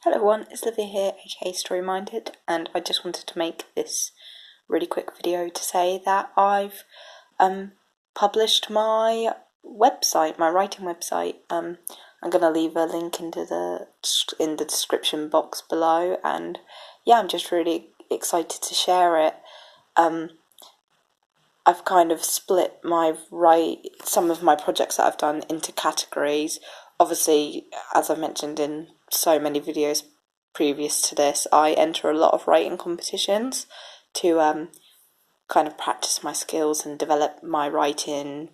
Hello everyone, it's Livia here, aka Story Minded, and I just wanted to make this really quick video to say that I've published my website, my writing website. I'm gonna leave a link in the description box below, and yeah, I'm just really excited to share it. I've kind of split some of my projects that I've done into categories. Obviously, as I've mentioned in so many videos previous to this, I enter a lot of writing competitions to kind of practice my skills and develop my writing.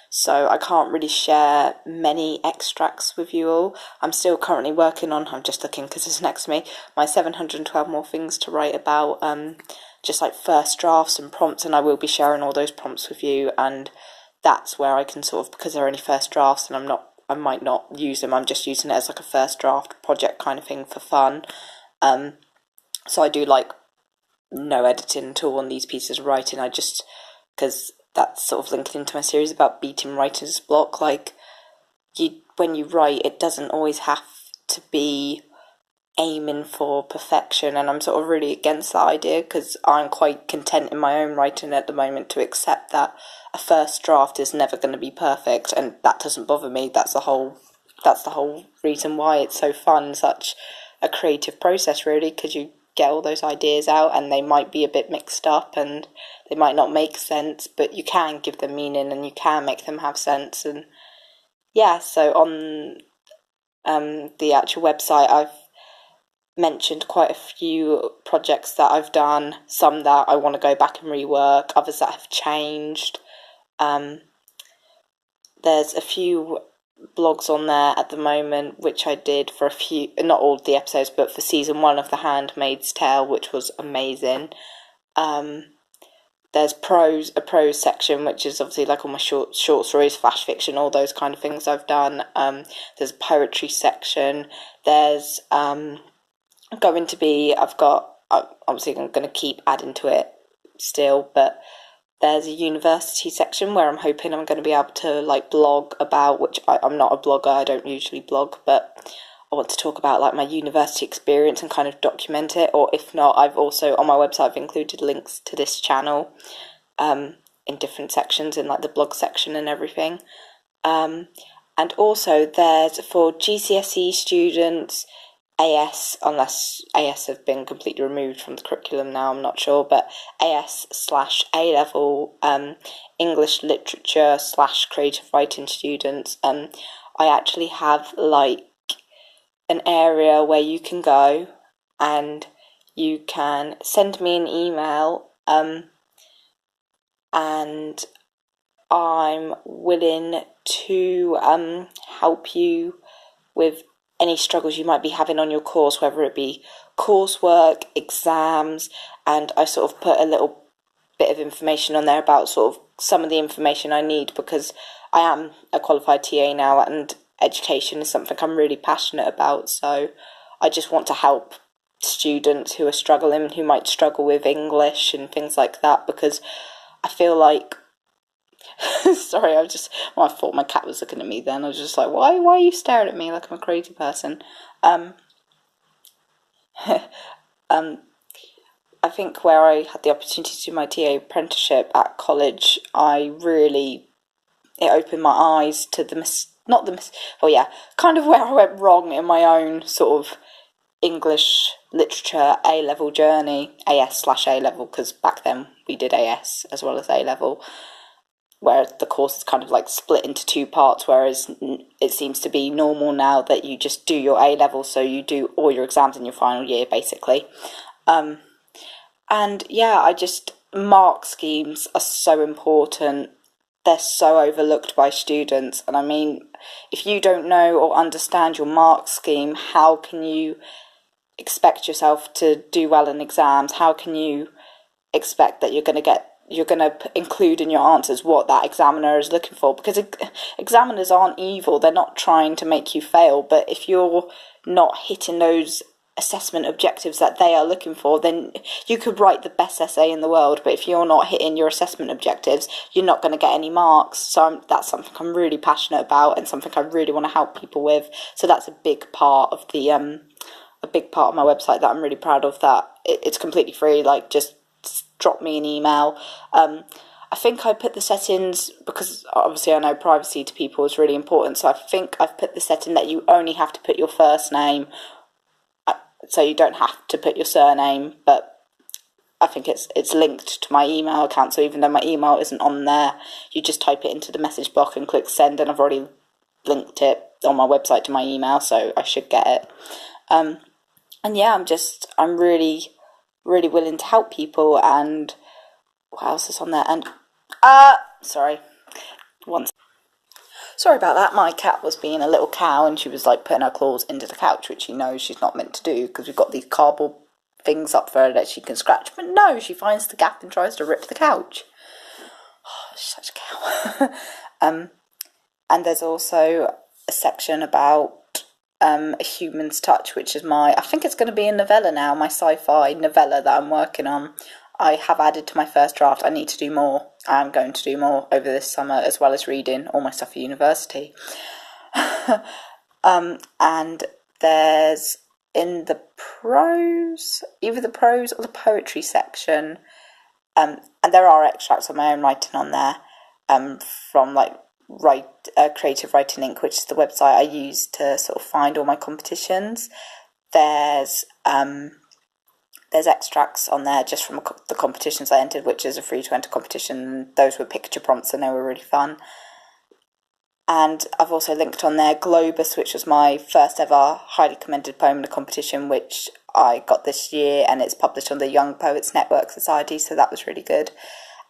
So I can't really share many extracts with you all. I'm still currently working on, I'm just looking because it's next to me, my 712 more things to write about, just like first drafts and prompts, and I will be sharing all those prompts with you, and that's where I can sort of, because they're only first drafts and I might not use them, I'm just using it as like a first draft project kind of thing for fun. So I do like no editing at all on these pieces of writing. Because that's sort of linking into my series about beating writer's block, like when you write, it doesn't always have to be aiming for perfection, and I'm sort of really against that idea, because I'm quite content in my own writing at the moment to accept that a first draft is never going to be perfect, and that doesn't bother me. That's the whole reason why it's so fun, such a creative process, really, because you get all those ideas out and they might be a bit mixed up and they might not make sense, but you can give them meaning and you can make them have sense. And yeah, so on the actual website, I've mentioned quite a few projects that I've done, some that I want to go back and rework, others that have changed. There's a few blogs on there at the moment which I did for a few, not all the episodes, but for season 1 of The Handmaid's Tale, which was amazing. There's a prose section, which is obviously like all my short stories, flash fiction, all those kind of things I've done. There's a poetry section. There's obviously I'm going to keep adding to it still, but there's a university section where I'm hoping I'm going to be able to like blog about, which I'm not a blogger, I don't usually blog, but I want to talk about like my university experience and kind of document it. Or if not, I've also on my website I've included links to this channel in different sections, in like the blog section and everything. And also there's for GCSE students, AS, unless AS have been completely removed from the curriculum now, I'm not sure, but AS/A level English literature / creative writing students. I actually have like an area where you can go and you can send me an email, and I'm willing to help you with any struggles you might be having on your course, whether it be coursework, exams, and I sort of put a little bit of information on there about sort of some of the information I need, because I am a qualified TA now and education is something I'm really passionate about, so I just want to help students who are struggling, who might struggle with English and things like that, because I feel like sorry, I thought my cat was looking at me then. I was just like, why are you staring at me like I'm a crazy person? I think where I had the opportunity to do my TA apprenticeship at college, it opened my eyes to kind of where I went wrong in my own sort of English literature A-level journey, AS/A level, because back then we did AS as well as A-level, where the course is kind of like split into 2 parts, whereas it seems to be normal now that you just do your A-level, so you do all your exams in your final year, basically. And yeah, mark schemes are so important. They're so overlooked by students, and I mean, if you don't know or understand your mark scheme, how can you expect yourself to do well in exams? How can you expect that you're going to include in your answers what that examiner is looking for? Because examiners aren't evil, they're not trying to make you fail, but if you're not hitting those assessment objectives that they are looking for, then you could write the best essay in the world, but if you're not hitting your assessment objectives, you're not going to get any marks. So that's something I'm really passionate about and something I really want to help people with. So that's a big part of the a big part of my website that I'm really proud of, that it's completely free. Like, just drop me an email. I think I put the settings, because obviously I know privacy to people is really important, so I think I've put the setting that you only have to put your first name, so you don't have to put your surname, but I think it's linked to my email account, so even though my email isn't on there, you just type it into the message box and click send, and I've already linked it on my website to my email, so I should get it. And yeah, I'm really, really willing to help people. And what else is on there? And sorry about that. My cat was being a little cow, and she was like putting her claws into the couch, which she knows she's not meant to do, because we've got these cardboard things up for her that she can scratch. But no, she finds the gap and tries to rip the couch. Oh, she's such a cow. And there's also a section about A Human's Touch, which is I think it's going to be a novella now, my sci-fi novella that I'm working on. I have added to my first draft. I need to do more. I'm going to do more over this summer, as well as reading all my stuff for university. And there's, in the prose, either the prose or the poetry section, and there are extracts of my own writing on there, from like Creative Writing Inc., which is the website I use to sort of find all my competitions. There's extracts on there just from the competitions I entered, which is a free to enter competition. Those were picture prompts and they were really fun. And I've also linked on there Globus, which was my first ever highly commended poem in a competition, which I got this year, and it's published on the Young Poets Network Society, so that was really good.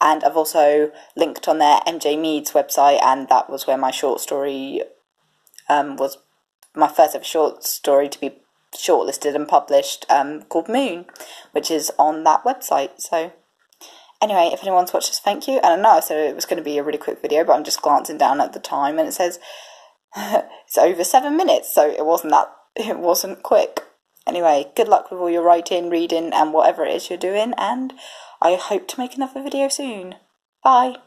And I've also linked on there MJ Mead's website, and that was where my short story was my first ever short story to be shortlisted and published, called Moon, which is on that website. So anyway, if anyone's watched this, thank you. And I know I said it was going to be a really quick video, but I'm just glancing down at the time and it says it's over 7 minutes, so it wasn't quick. Anyway, good luck with all your writing, reading, and whatever it is you're doing, and I hope to make another video soon. Bye.